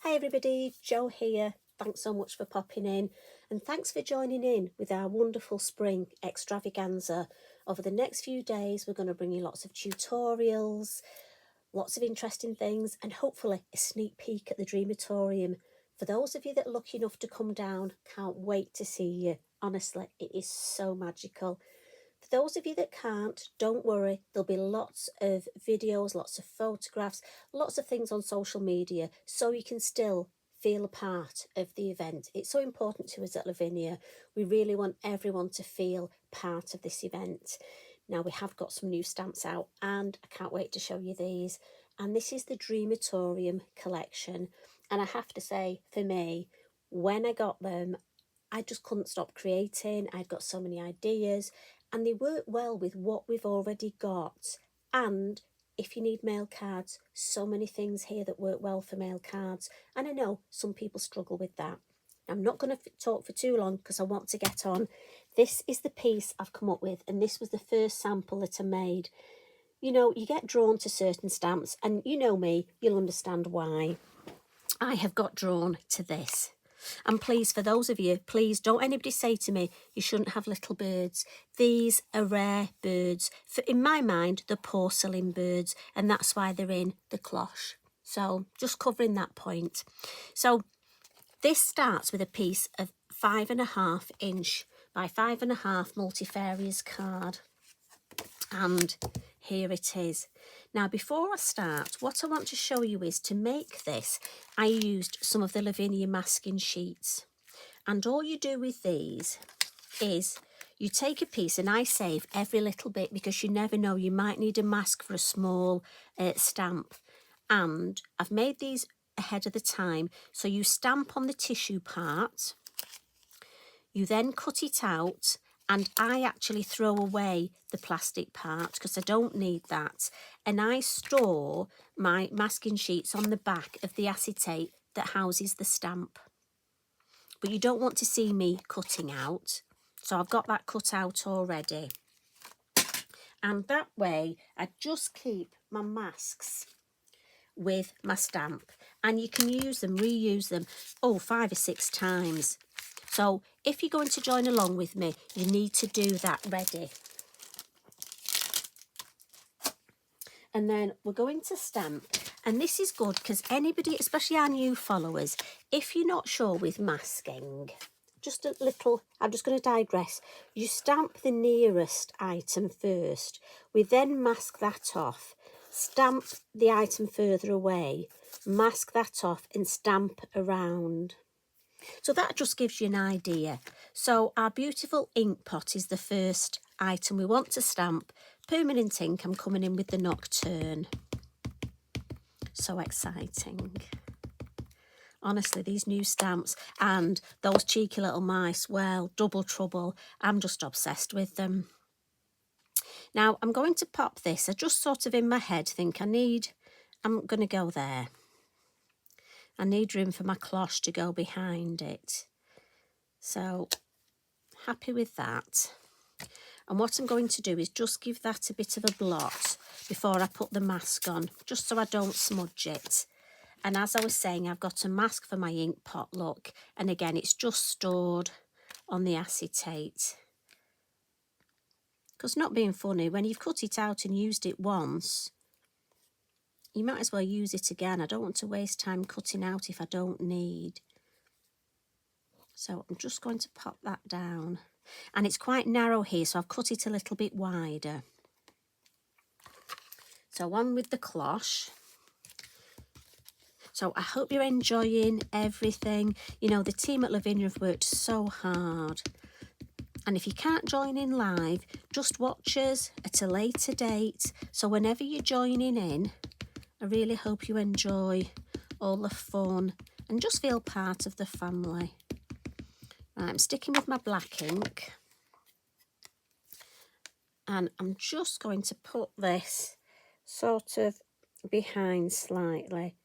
Hi everybody, Jo here. Thanks so much for popping in and thanks for joining in with our wonderful spring extravaganza. Over the next few days we're going to bring you lots of tutorials, lots of interesting things and hopefully a sneak peek at the Dreamatorium. For those of you that are lucky enough to come down, can't wait to see you. Honestly, it is so magical. For those of you that can't, don't worry, there'll be lots of videos, lots of photographs, lots of things on social media so you can still feel a part of the event. It's so important to us at Lavinia. We really want everyone to feel part of this event. Now we have got some new stamps out and I can't wait to show you these. And this is the Dreamatorium Collection. And I have to say, for me, when I got them, I just couldn't stop creating. I'd got so many ideas and they work well with what we've already got. And if you need mail cards, so many things here that work well for mail cards. And I know some people struggle with that. I'm not going to talk for too long because I want to get on. This is the piece I've come up with, and this was the first sample that I made. You know, you get drawn to certain stamps, and you know me, you'll understand why. I have got drawn to this. And please, for those of you, please don't anybody say to me you shouldn't have little birds. These are rare birds. For, in my mind, they're porcelain birds, and that's why they're in the cloche. So just covering that point. So this starts with a piece of 5.5 inch by 5.5 multifarious card. And here it is. Now, before I start, what I want to show you is to make this, I used some of the Lavinia masking sheets. And all you do with these is you take a piece, and I save every little bit because you never know, you might need a mask for a small stamp. And I've made these ahead of the time. So you stamp on the tissue part, you then cut it out, and I actually throw away the plastic part because I don't need that. And I store my masking sheets on the back of the acetate that houses the stamp. But you don't want to see me cutting out. So I've got that cut out already. And that way I just keep my masks with my stamp. And you can use them, reuse them, 5 or 6 times. So if you're going to join along with me, you need to do that ready. And then we're going to stamp. And this is good because anybody, especially our new followers, if you're not sure with masking, just a little, I'm just going to digress. You stamp the nearest item first. We then mask that off. Stamp the item further away. Mask that off and stamp around. So that just gives you an idea. So our beautiful ink pot is the first item we want to stamp. Permanent ink, I'm coming in with the Nocturne. So exciting. Honestly, these new stamps and those cheeky little mice, well, double trouble. I'm just obsessed with them. Now, I'm going to pop this. I just sort of in my head think I'm going to go there. I need room for my cloche to go behind it. So, happy with that. And what I'm going to do is just give that a bit of a blot before I put the mask on, just so I don't smudge it. And as I was saying, I've got a mask for my ink pot, look. And again, it's just stored on the acetate. Because not being funny, when you've cut it out and used it once, you might as well use it again. I don't want to waste time cutting out if I don't need. So I'm just going to pop that down. And it's quite narrow here, so I've cut it a little bit wider. So on with the cloche. So I hope you're enjoying everything. You know, the team at Lavinia have worked so hard. And if you can't join in live, just watch us at a later date. So whenever you're joining in, I really hope you enjoy all the fun and just feel part of the family. Right, I'm sticking with my black ink. And I'm just going to put this sort of behind slightly.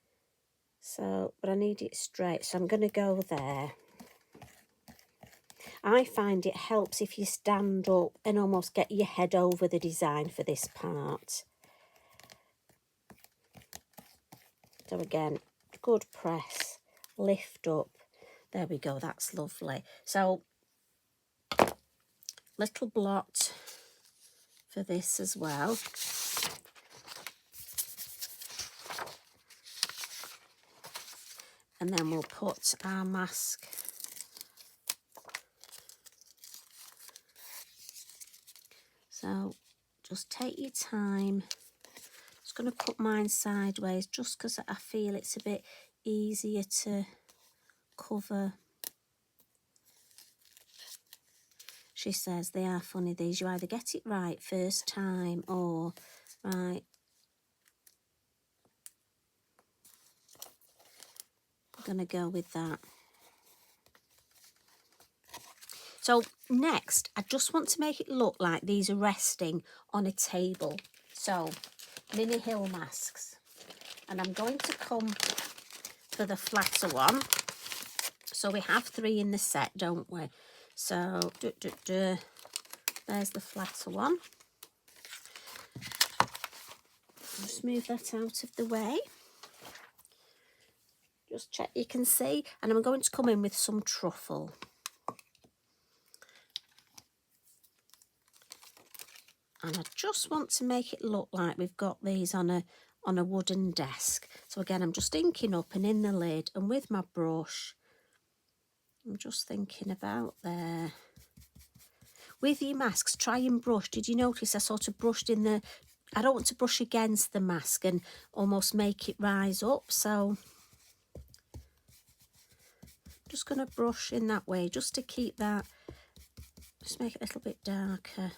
So, but I need it straight, so I'm going to go there. I find it helps if you stand up and almost get your head over the design for this part. So again, good press lift up. There we go, that's lovely. So little blot for this as well. And then we'll put our mask so just take your time. Just going to put mine sideways just because I feel it's a bit easier to cover. She says they are funny, these. You either get it right first time or right. I'm going to go with that. So next, I just want to make it look like these are resting on a table. So mini hill masks. And I'm going to come for the flatter one. So we have 3 in the set, don't we? So there's the flatter one. Just move that out of the way. Just check you can see. And I'm going to come in with some truffle. And I just want to make it look like we've got these on a wooden desk. So again, I'm just inking up and in the lid, and with my brush, I'm just thinking about there. With your masks, try and brush. Did you notice I sort of brushed in the... I don't want to brush against the mask and almost make it rise up. So just going to brush in that way just to keep that, just make it a little bit darker.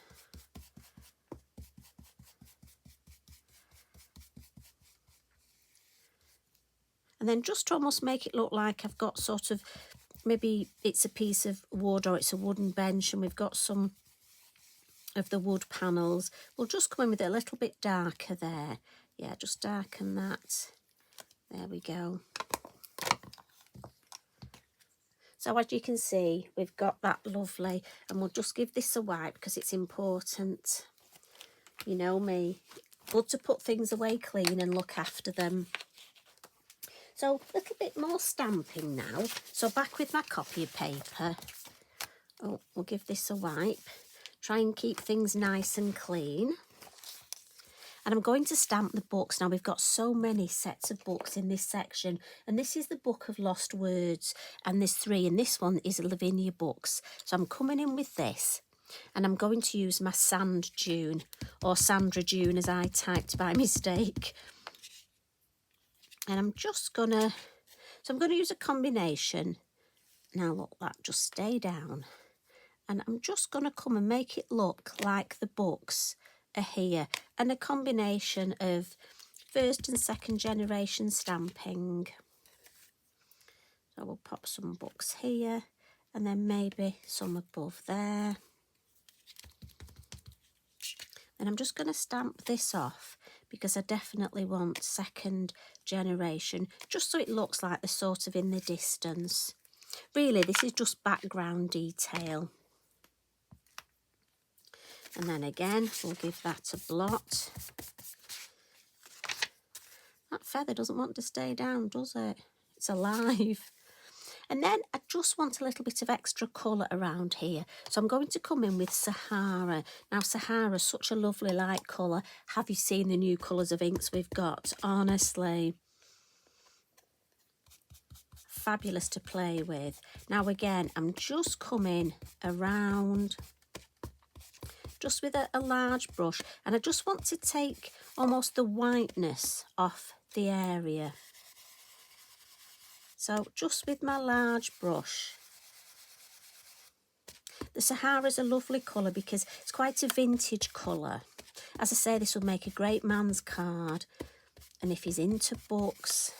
And then just to almost make it look like I've got sort of, maybe it's a piece of wood or it's a wooden bench and we've got some of the wood panels. We'll just come in with it a little bit darker there. Yeah, just darken that. There we go. So as you can see, we've got that lovely, and we'll just give this a wipe because it's important. You know me, good to put things away clean and look after them. So a little bit more stamping now. So back with my copy paper. Oh, we'll give this a wipe. Try and keep things nice and clean. And I'm going to stamp the books. Now, we've got so many sets of books in this section. And this is the Book of Lost Words. And there's 3. And this one is Lavinia books. So I'm coming in with this. And I'm going to use my Sand Dune. Or Sandra Dune, as I typed by mistake. And I'm just going to... So I'm going to use a combination. Now, look, that just stay down. And I'm just going to come and make it look like the books are here. And a combination of 1st and 2nd generation stamping. So we'll pop some books here. And then maybe some above there. And I'm just going to stamp this off because I definitely want 2nd generation, just so it looks like they're sort of in the distance. Really, this is just background detail. And then again, we'll give that a blot. That feather doesn't want to stay down, does it? It's alive. And then I just want a little bit of extra colour around here. So I'm going to come in with Sahara. Now, Sahara is such a lovely light colour. Have you seen the new colours of inks we've got? Honestly, fabulous to play with. Now, again, I'm just coming around just with a large brush. And I just want to take almost the whiteness off the area. So just with my large brush. The Sahara is a lovely colour because it's quite a vintage colour. As I say, this would make a great man's card. And if he's into books.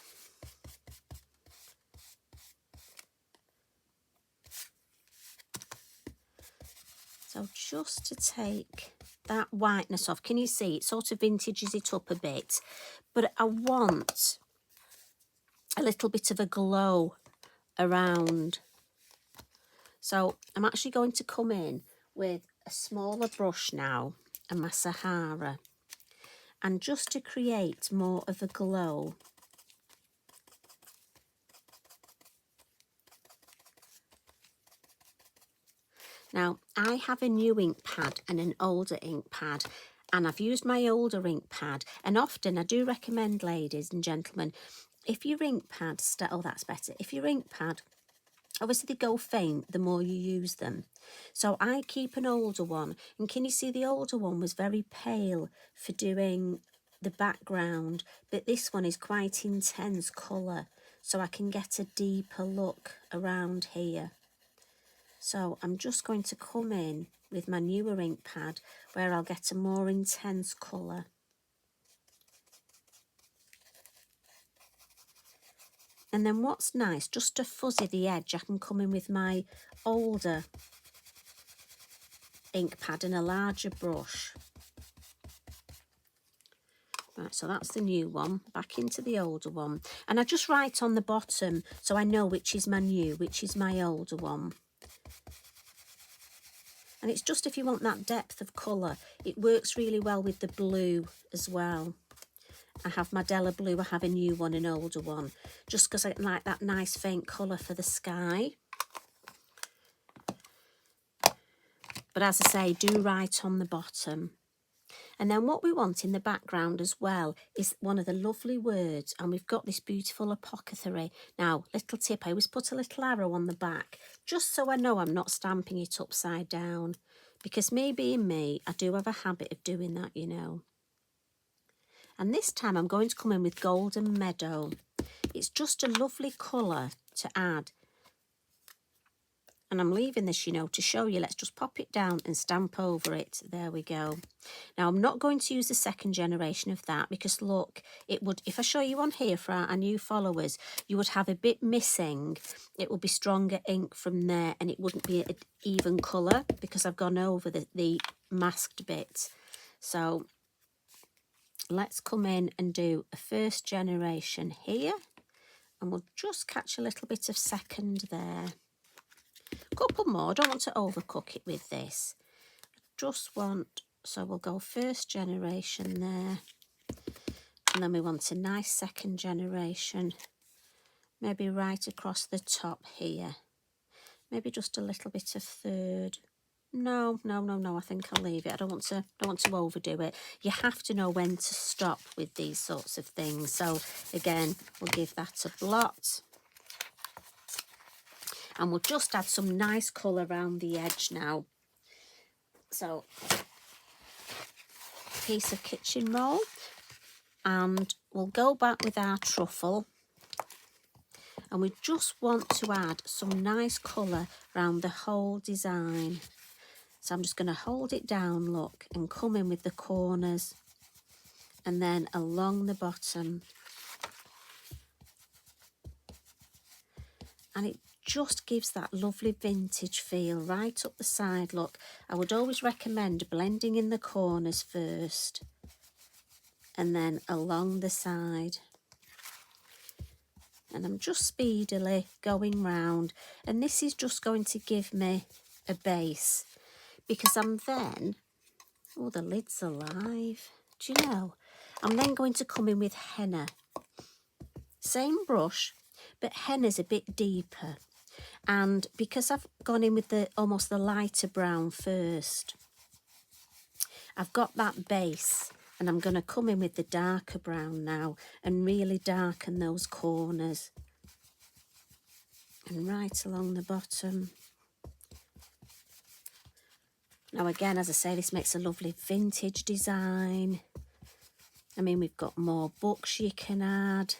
So just to take that whiteness off. Can you see? It sort of vintages it up a bit. But I want a little bit of a glow around. So I'm actually going to come in with a smaller brush now and my Sahara, and just to create more of a glow, Now, I have a new ink pad and an older ink pad, and I've used my older ink pad, and often I do recommend, ladies and gentlemen, if your ink pad, oh, that's better. If your ink pad, obviously they go faint the more you use them. So I keep an older one, and can you see the older one was very pale for doing the background, but this one is quite intense colour, so I can get a deeper look around here. So I'm just going to come in with my newer ink pad where I'll get a more intense colour. And then what's nice, just to fuzzy the edge, I can come in with my older ink pad and a larger brush. Right, so that's the new one, back into the older one. And I just write on the bottom so I know which is my new, which is my older one. And it's just if you want that depth of colour, it works really well with the blue as well. I have my Della blue, I have a new one, an older one, just because I like that nice faint colour for the sky. But as I say, do write on the bottom. And then what we want in the background as well is one of the lovely words, and we've got this beautiful Apothecary. Now, little tip, I always put a little arrow on the back, just so I know I'm not stamping it upside down, because me being me, I do have a habit of doing that, you know. And this time I'm going to come in with Golden Meadow. It's just a lovely colour to add. And I'm leaving this, you know, to show you. Let's just pop it down and stamp over it. There we go. Now, I'm not going to use the second generation of that because, look, it would, if I show you on here for our new followers, you would have a bit missing. It would be stronger ink from there and it wouldn't be an even colour because I've gone over the masked bit. So let's come in and do a first generation here. And we'll just catch a little bit of second there. Couple more, I don't want to overcook it with this. Just want, so we'll go first generation there. And then we want a nice second generation. Maybe right across the top here. Maybe just a little bit of third. No, I think I'll leave it. I don't want to overdo it. You have to know when to stop with these sorts of things. So again, we'll give that a blot. And we'll just add some nice colour around the edge now. So, piece of kitchen roll. And we'll go back with our truffle. And we just want to add some nice colour around the whole design. So I'm just going to hold it down, look, and come in with the corners. And then along the bottom. And it just gives that lovely vintage feel right up the side. Look, I would always recommend blending in the corners first and then along the side. And I'm just speedily going round, and this is just going to give me a base because I'm then, oh, the lid's alive, do you know, I'm then going to come in with henna. Same brush, but henna's a bit deeper. And because I've gone in with the almost the lighter brown first, I've got that base, and I'm going to come in with the darker brown now and really darken those corners. And right along the bottom. Now again, as I say, this makes a lovely vintage design. I mean, we've got more books you can add.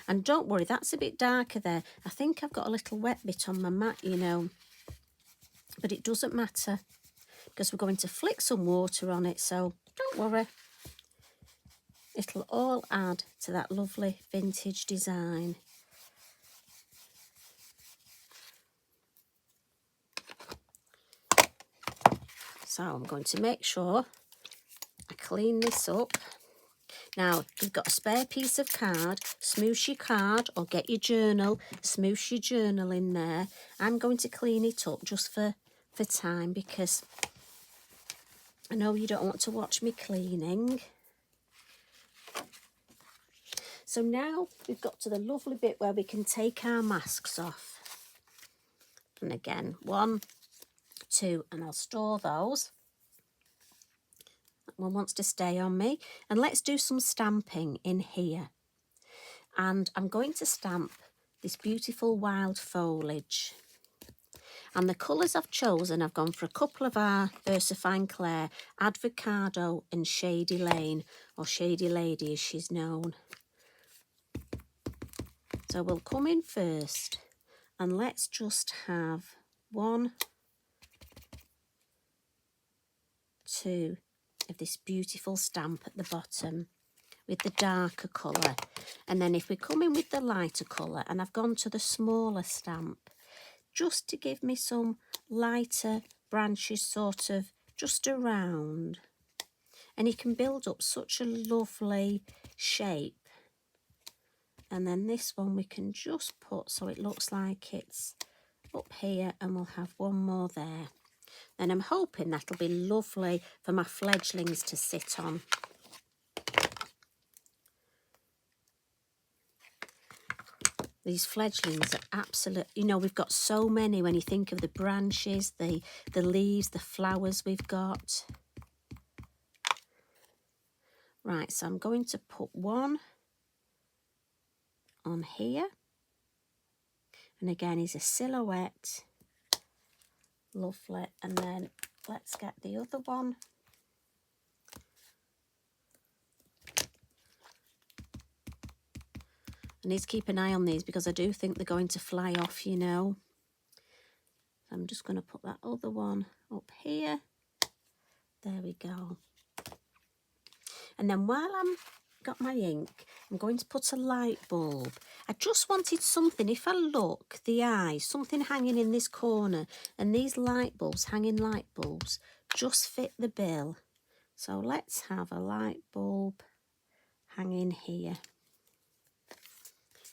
And don't worry, that's a bit darker there. I think I've got a little wet bit on my mat, you know. But it doesn't matter because we're going to flick some water on it. So don't worry. It'll all add to that lovely vintage design. So I'm going to make sure I clean this up. Now, if you've got a spare piece of card, smoosh your card or get your journal, smoosh your journal in there. I'm going to clean it up just for time because I know you don't want to watch me cleaning. So now we've got to the lovely bit where we can take our masks off. And again, 1, 2, and I'll store those. That one wants to stay on me. And let's do some stamping in here. And I'm going to stamp this beautiful wild foliage. And the colours I've chosen, I've gone for a couple of our Versafine Clair, Avicado and Shady Lane, or Shady Lady as she's known. So we'll come in first and let's just have 1, 2 of this beautiful stamp at the bottom with the darker colour. And then if we come in with the lighter colour, and I've gone to the smaller stamp, just to give me some lighter branches sort of just around. And you can build up such a lovely shape. And then this one we can just put so it looks like it's up here, and we'll have one more there. And I'm hoping that'll be lovely for my fledglings to sit on. These fledglings are absolute, you know, we've got so many when you think of the branches, the leaves, the flowers we've got. Right, so I'm going to put one on here. And again, is a silhouette. Lovely. And then let's get the other one. I need to keep an eye on these because I do think they're going to fly off, you know. So I'm just going to put that other one up here. There we go. And then while I'm got my ink, I'm going to put a light bulb. I just wanted something, if I look, the eyes, something hanging in this corner, and these light bulbs, hanging light bulbs, just fit the bill. So let's have a light bulb hanging here.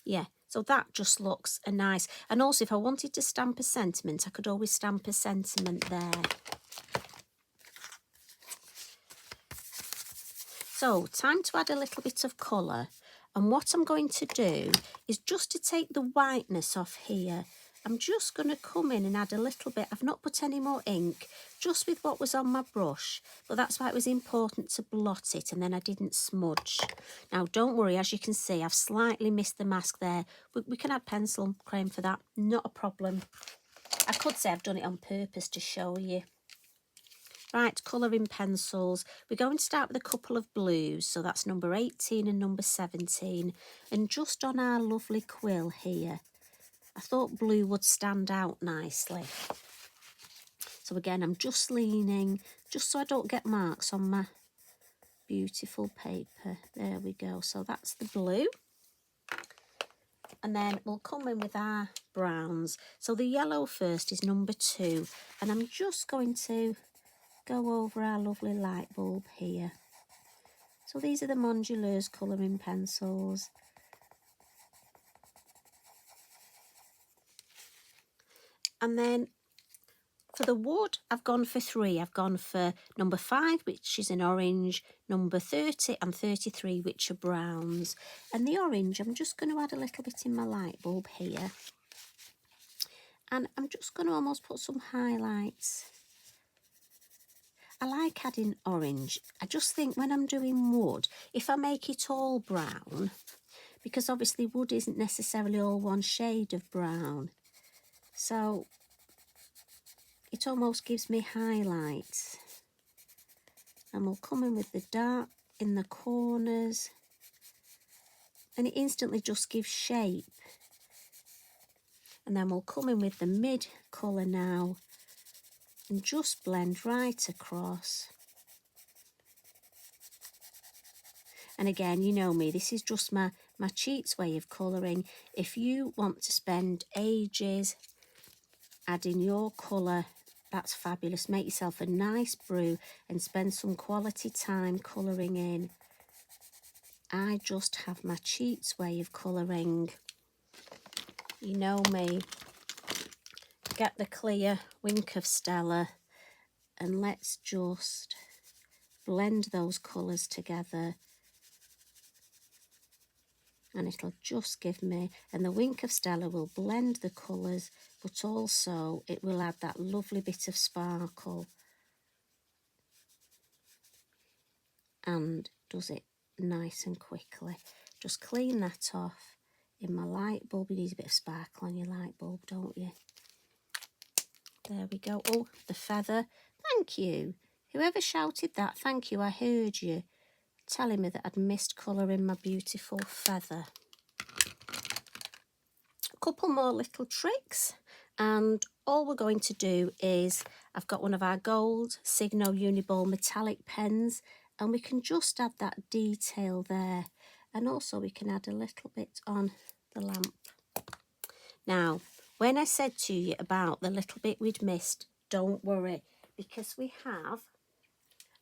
Yeah, so that just looks a nice, and also if I wanted to stamp a sentiment, I could always stamp a sentiment there. So time to add a little bit of colour, and what I'm going to do is just to take the whiteness off here. I'm just going to come in and add a little bit. I've not put any more ink, just with what was on my brush, but that's why it was important to blot it, and then I didn't smudge. Now don't worry, as you can see, I've slightly missed the mask there. We can add pencil cream for that, not a problem. I could say I've done it on purpose to show you. Right, colouring pencils. We're going to start with a couple of blues, so that's number 18 and number 17. And just on our lovely quill here, I thought blue would stand out nicely. So again, I'm just leaning, just so I don't get marks on my beautiful paper. There we go. So that's the blue. And then we'll come in with our browns. So the yellow first is number 2. And I'm just going to go over our lovely light bulb here. So these are the Modulars colouring pencils. And then for the wood, I've gone for 3. I've gone for number 5, which is an orange, number 30 and 33, which are browns. And the orange, I'm just going to add a little bit in my light bulb here. And I'm just going to almost put some highlights. I like adding orange. I just think when I'm doing wood, if I make it all brown, because obviously wood isn't necessarily all one shade of brown, so it almost gives me highlights. And we'll come in with the dark in the corners, and it instantly just gives shape. And then we'll come in with the mid colour now and just blend right across. And again, you know me, this is just my cheats way of colouring. If you want to spend ages adding your colour, that's fabulous. Make yourself a nice brew and spend some quality time colouring in. I just have my cheats way of colouring. You know me. Get the clear Wink of Stella and let's just blend those colours together. and it'll just give me, and the Wink of Stella will blend the colours, but also it will add that lovely bit of sparkle and does it nice and quickly. Just clean that off in my light bulb. You need a bit of sparkle on your light bulb, don't you? There we go. Oh, the feather. Thank you. Whoever shouted that, thank you. I heard you telling me that I'd missed colour in my beautiful feather. A couple more little tricks, and all we're going to do is, I've got one of our gold Signo Uniball metallic pens, and we can just add that detail there, and also we can add a little bit on the lamp. Now, when I said to you about the little bit we'd missed, don't worry, because we have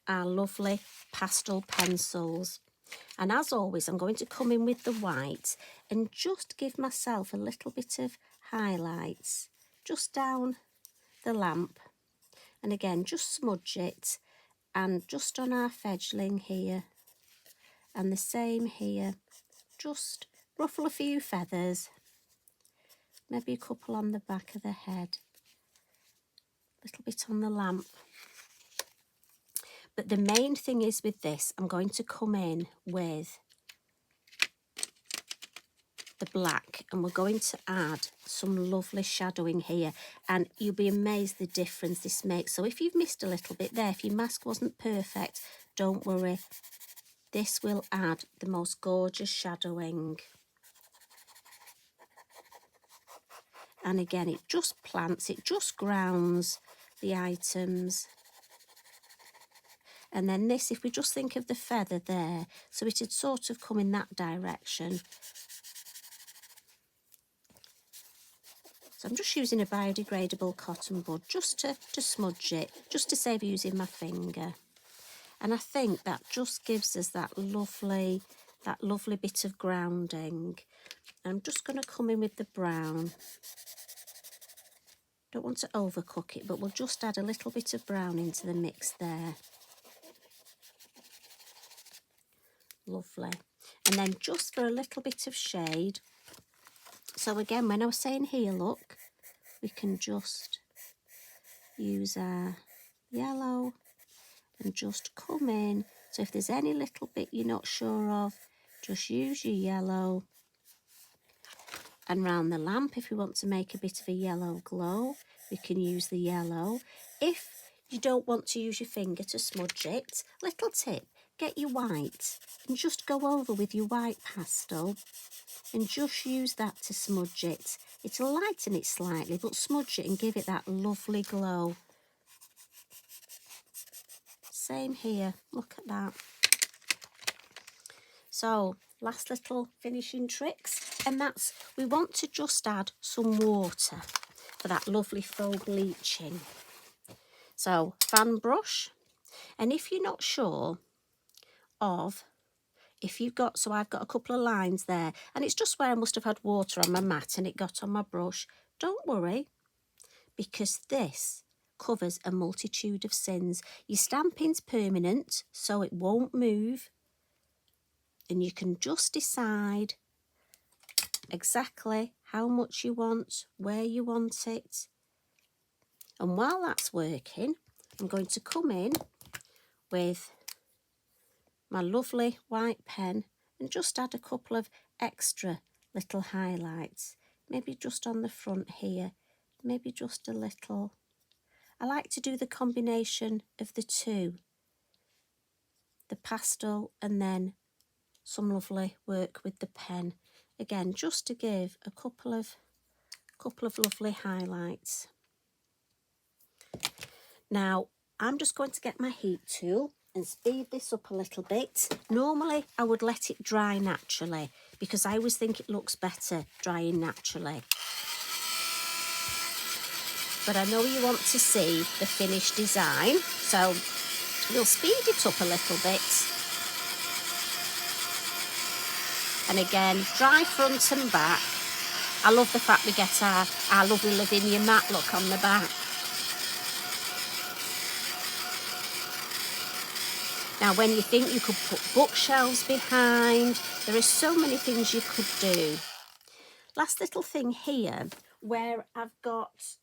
our lovely pastel pencils. And as always, I'm going to come in with the white and just give myself a little bit of highlights just down the lamp. And again, just smudge it, and just on our fledgling here, and the same here, just ruffle a few feathers, maybe a couple on the back of the head, a little bit on the lamp. But the main thing is with this, I'm going to come in with the black, and we're going to add some lovely shadowing here, and you'll be amazed the difference this makes. So if you've missed a little bit there, if your mask wasn't perfect, don't worry, this will add the most gorgeous shadowing. And again, it just plants, it just grounds the items. And then this, if we just think of the feather there, so it had sort of come in that direction. So I'm just using a biodegradable cotton bud just to smudge it, just to save using my finger. And I think that just gives us that lovely bit of grounding. I'm just going to come in with the brown. Don't want to overcook it, but we'll just add a little bit of brown into the mix there. Lovely. And then just for a little bit of shade. So again, when I was saying here, look, we can just use our yellow and just come in. So if there's any little bit you're not sure of, just use your yellow. And round the lamp, if we want to make a bit of a yellow glow, we can use the yellow. If you don't want to use your finger to smudge it, little tip, get your white and just go over with your white pastel and just use that to smudge it. It'll lighten it slightly, but smudge it and give it that lovely glow. Same here, look at that. So, last little finishing tricks, and that's, we want to just add some water for that lovely faux bleaching. So, fan brush, and if you're not sure of, if you've got, so I've got a couple of lines there, and it's just where I must have had water on my mat and it got on my brush. Don't worry, because this covers a multitude of sins. Your stamping's permanent, so it won't move, and you can just decide exactly how much you want, where you want it. And while that's working, I'm going to come in with my lovely white pen and just add a couple of extra little highlights, maybe just on the front here, maybe just a little. I like to do the combination of the two, the pastel and then some lovely work with the pen. Again, just to give a couple of lovely highlights. Now, I'm just going to get my heat tool and speed this up a little bit. Normally, I would let it dry naturally because I always think it looks better drying naturally. But I know you want to see the finished design, so we'll speed it up a little bit. And again, dry front and back. I love the fact we get our lovely Lavinia matte look on the back. Now, when you think you could put bookshelves behind, there are so many things you could do. Last little thing here, where I've got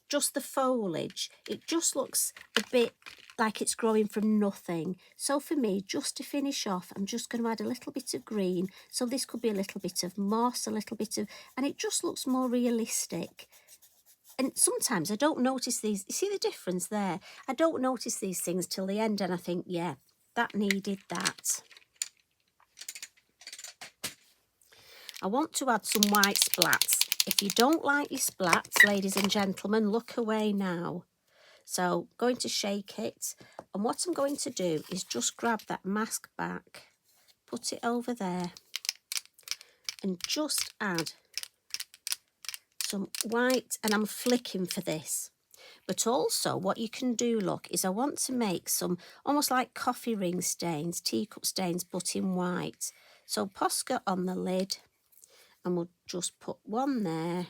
just the foliage, it just looks a bit like it's growing from nothing. So for me, just to finish off, I'm just going to add a little bit of green. So this could be a little bit of moss, a little bit of, and it just looks more realistic. And sometimes I don't notice these. You see the difference there? I don't notice these things till the end, and I think, yeah, that needed that. I want to add some white splats. If you don't like your splats, ladies and gentlemen, look away now. So going to shake it, and what I'm going to do is just grab that mask back, put it over there, and just add some white, and I'm flicking for this. But also what you can do, look, is I want to make some almost like coffee ring stains, teacup stains, but in white. So posca on the lid, and we'll just put one there.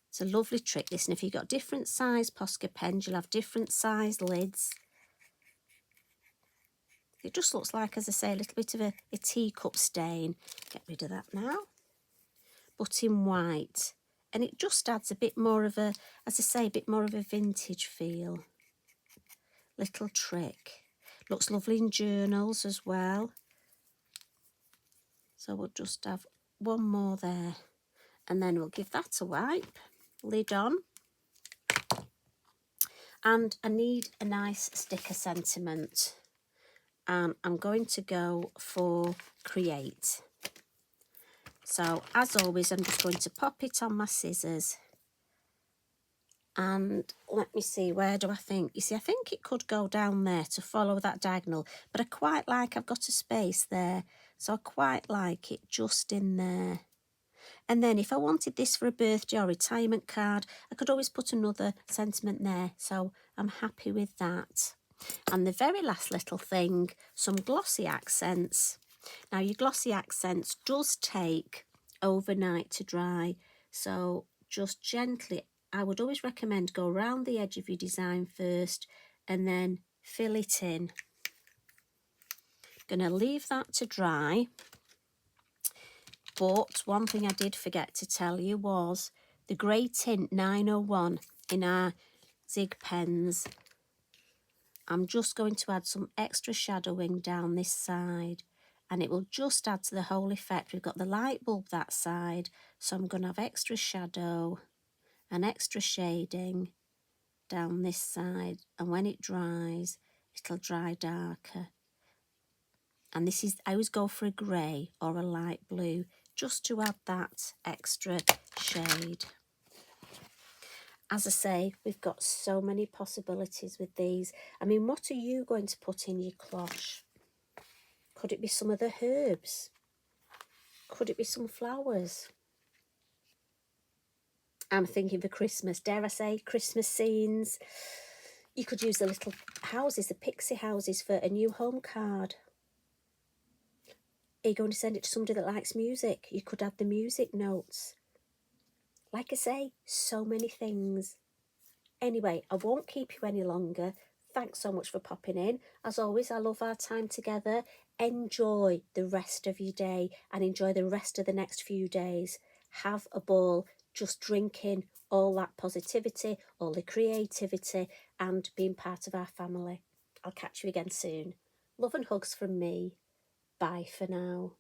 It's a lovely trick, this, and if you've got different size posca pens, you'll have different size lids. It just looks like, as I say, a little bit of a teacup stain. Get rid of that now. But in white. And it just adds a bit more of a, as I say, a bit more of a vintage feel. Little trick. Looks lovely in journals as well. So we'll just have one more there. And then we'll give that a wipe. Lid on. And I need a nice sticker sentiment. And I'm going to go for Create. So as always, I'm just going to pop it on my scissors. And let me see, where do I think? You see, I think it could go down there to follow that diagonal, but I quite like, I've got a space there, so I quite like it just in there. And then if I wanted this for a birthday or retirement card, I could always put another sentiment there, so I'm happy with that. And the very last little thing, some glossy accents. Now, your glossy accents does take overnight to dry, so just gently, I would always recommend go around the edge of your design first and then fill it in. Going to leave that to dry. But one thing I did forget to tell you was the grey tint 901 in our Zig pens. I'm just going to add some extra shadowing down this side, and it will just add to the whole effect. We've got the light bulb that side, so I'm going to have extra shadow and extra shading down this side, and when it dries, it'll dry darker. And this is, I always go for a grey or a light blue, just to add that extra shade. As I say, we've got so many possibilities with these. I mean, what are you going to put in your cloche? Could it be some of the herbs? Could it be some flowers? I'm thinking for Christmas, dare I say, Christmas scenes. You could use the little houses, the pixie houses, for a new home card. Are you going to send it to somebody that likes music? You could add the music notes. Like I say, so many things. Anyway, I won't keep you any longer. Thanks so much for popping in. As always, I love our time together. Enjoy the rest of your day and enjoy the rest of the next few days. Have a ball, just drinking all that positivity, all the creativity, and being part of our family. I'll catch you again soon. Love and hugs from me. Bye for now.